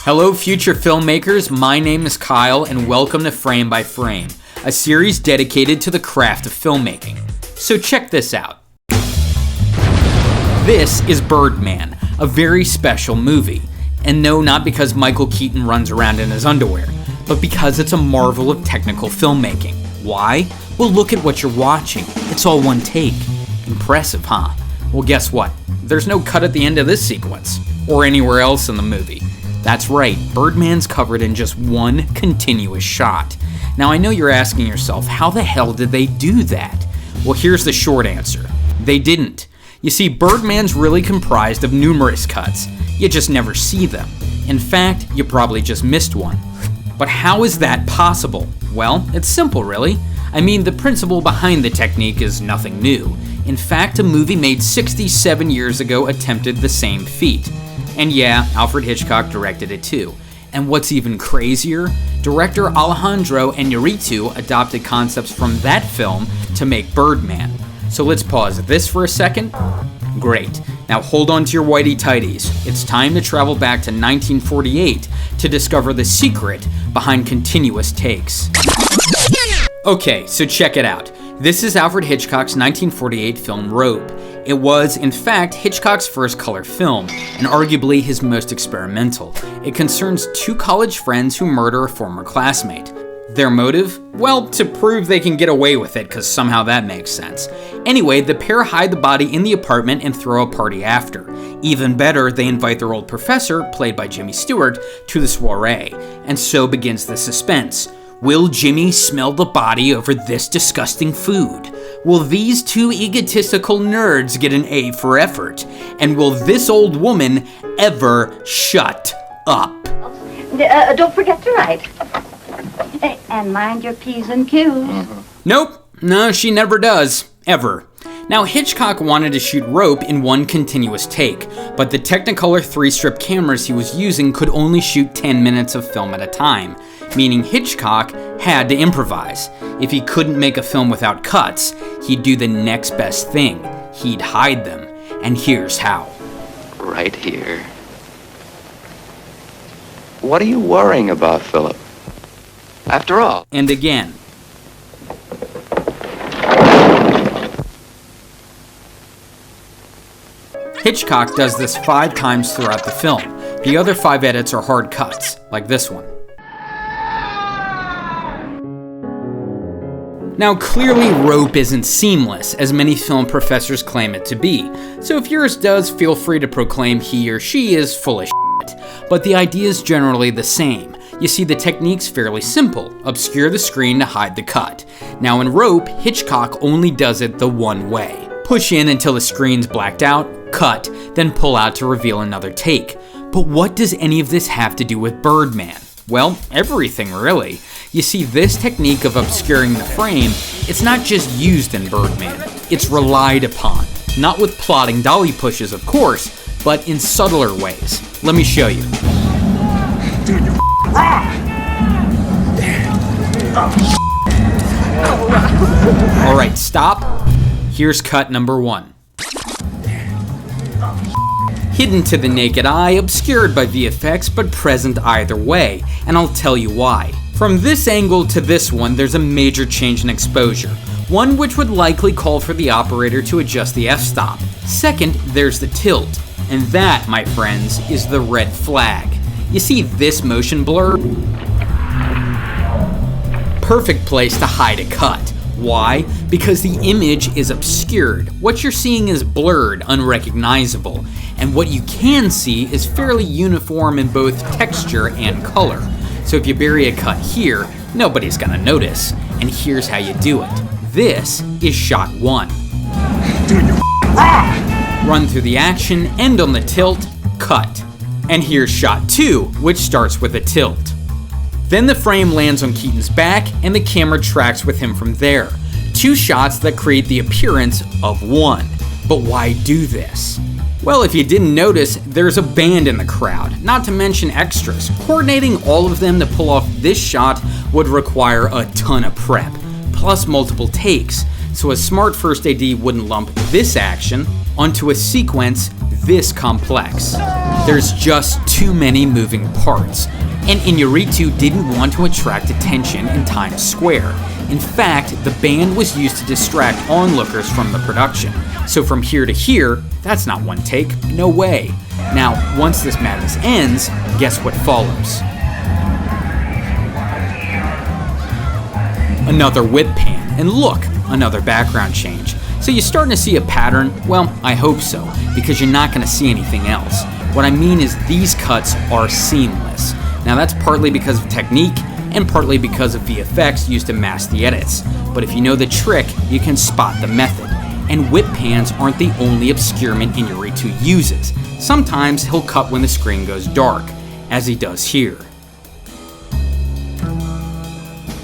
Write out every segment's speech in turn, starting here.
Hello, future filmmakers. My name is Kyle, and welcome to Frame by Frame, a series dedicated to the craft of filmmaking. So check this out. This is Birdman, a very special movie. And no, not because Michael Keaton runs around in his underwear, but because it's a marvel of technical filmmaking. Why? Well, look at what you're watching. It's all one take. Impressive, huh? Well, guess what? There's no cut at the end of this sequence, or anywhere else in the movie. That's right, Birdman's covered in just one continuous shot. Now I know you're asking yourself, how the hell did they do that? Well, here's the short answer. They didn't. You see, Birdman's really comprised of numerous cuts. You just never see them. In fact, you probably just missed one. But how is that possible? Well, it's simple, really. I mean, the principle behind the technique is nothing new. In fact, a movie made 67 years ago attempted the same feat. And yeah, Alfred Hitchcock directed it too. And what's even crazier, director Alejandro Iñárritu adopted concepts from that film to make Birdman. So let's pause this for a second. Great. Now hold on to your whitey tighties. It's time to travel back to 1948 to discover the secret behind continuous takes. Okay, so check it out. This is Alfred Hitchcock's 1948 film Rope. It was, in fact, Hitchcock's first color film, and arguably his most experimental. It concerns two college friends who murder a former classmate. Their motive? Well, to prove they can get away with it, because somehow that makes sense. Anyway, the pair hide the body in the apartment and throw a party after. Even better, they invite their old professor, played by Jimmy Stewart, to the soiree. And so begins the suspense. Will Jimmy smell the body over this disgusting food? Will these two egotistical nerds get an A for effort? And will this old woman ever shut up? Don't forget to write. And mind your P's and Q's. Nope. No, she never does. Ever. Now, Hitchcock wanted to shoot Rope in one continuous take, but the Technicolor 3-strip cameras he was using could only shoot 10 minutes of film at a time, meaning Hitchcock had to improvise. If he couldn't make a film without cuts, he'd do the next best thing. He'd hide them. And here's how. Right here. What are you worrying about, Philip? After all. And again. Hitchcock does this 5 times throughout the film. The other 5 edits are hard cuts, like this one. Now, clearly Rope isn't seamless, as many film professors claim it to be, so if yours does, feel free to proclaim he or she is full of shit. But the idea is generally the same. You see, the technique's fairly simple. Obscure the screen to hide the cut. Now in Rope, Hitchcock only does it the one way. Push in until the screen's blacked out, cut, then pull out to reveal another take. But what does any of this have to do with Birdman? Well, everything really. You see, this technique of obscuring the frame, it's not just used in Birdman, it's relied upon. Not with plotting dolly pushes, of course, but in subtler ways. Let me show you. Dude, you're wrong! Alright, stop. Here's cut number 1. Hidden to the naked eye, obscured by VFX, but present either way, and I'll tell you why. From this angle to this one, there's a major change in exposure, one which would likely call for the operator to adjust the f-stop. Second, there's the tilt, and that, my friends, is the red flag. You see this motion blur? Perfect place to hide a cut. Why? Because the image is obscured. What you're seeing is blurred, unrecognizable, and what you can see is fairly uniform in both texture and color. So if you bury a cut here, nobody's gonna notice. And here's how you do it. This is shot 1. Dude, you're wrong! Run through the action, end on the tilt, cut. And here's shot 2, which starts with a tilt. Then the frame lands on Keaton's back, and the camera tracks with him from there. 2 shots that create the appearance of 1. But why do this? Well, if you didn't notice, there's a band in the crowd, not to mention extras. Coordinating all of them to pull off this shot would require a ton of prep, plus multiple takes, so a smart first AD wouldn't lump this action onto a sequence this complex. There's just too many moving parts, and Iñárritu didn't want to attract attention in Times Square. In fact, the band was used to distract onlookers from the production. So from here to here, that's not one take, no way. Now, once this madness ends, guess what follows? Another whip pan, and look, another background change. So you're starting to see a pattern? Well, I hope so, because you're not going to see anything else. What I mean is these cuts are seamless. Now that's partly because of technique, and partly because of VFX used to mask the edits. But if you know the trick, you can spot the method. And whip pans aren't the only obscurement Iñárritu uses. Sometimes he'll cut when the screen goes dark, as he does here.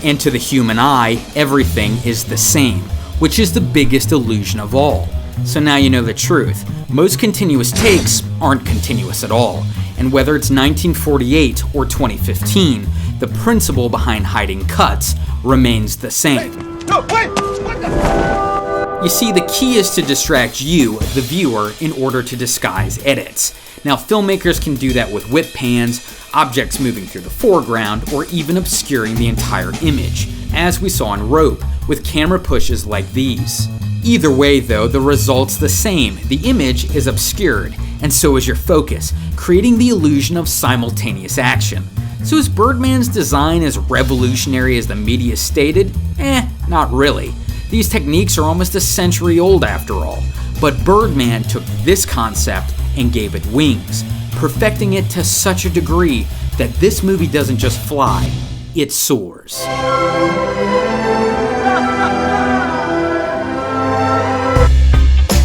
And to the human eye, everything is the same, which is the biggest illusion of all. So now you know the truth. Most continuous takes aren't continuous at all. And whether it's 1948 or 2015, the principle behind hiding cuts remains the same. You see, the key is to distract you, the viewer, in order to disguise edits. Now, filmmakers can do that with whip pans, objects moving through the foreground, or even obscuring the entire image, as we saw in Rope, with camera pushes like these. Either way, though, the result's the same. The image is obscured, and so is your focus, creating the illusion of simultaneous action. So is Birdman's design as revolutionary as the media stated? Not really. These techniques are almost a century old after all. But Birdman took this concept and gave it wings, perfecting it to such a degree that this movie doesn't just fly, it soars.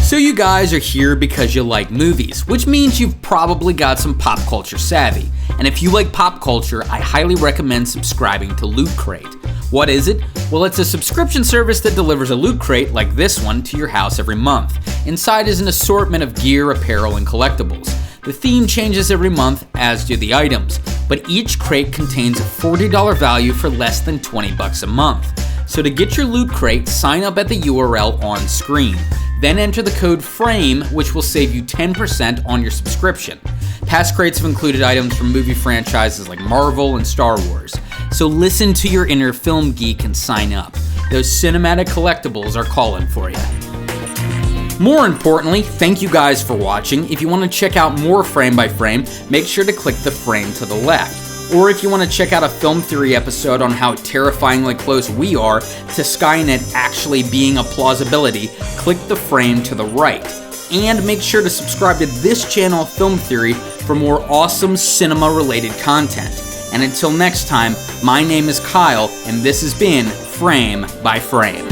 So you guys are here because you like movies, which means you've probably got some pop culture savvy. And if you like pop culture, I highly recommend subscribing to Loot Crate. What is it? Well, it's a subscription service that delivers a loot crate like this one to your house every month. Inside is an assortment of gear, apparel, and collectibles. The theme changes every month, as do the items, but each crate contains a $40 value for less than $20 a month. So to get your loot crate, sign up at the URL on screen. Then enter the code FRAME, which will save you 10% on your subscription. Past crates have included items from movie franchises like Marvel and Star Wars. So listen to your inner film geek and sign up. Those cinematic collectibles are calling for you. More importantly, thank you guys for watching. If you want to check out more Frame by Frame, make sure to click the frame to the left. Or if you want to check out a film theory episode on how terrifyingly close we are to Skynet actually being a plausibility, click the frame to the right. And make sure to subscribe to this channel, Film Theory, for more awesome cinema-related content. And until next time, my name is Kyle, and this has been Frame by Frame.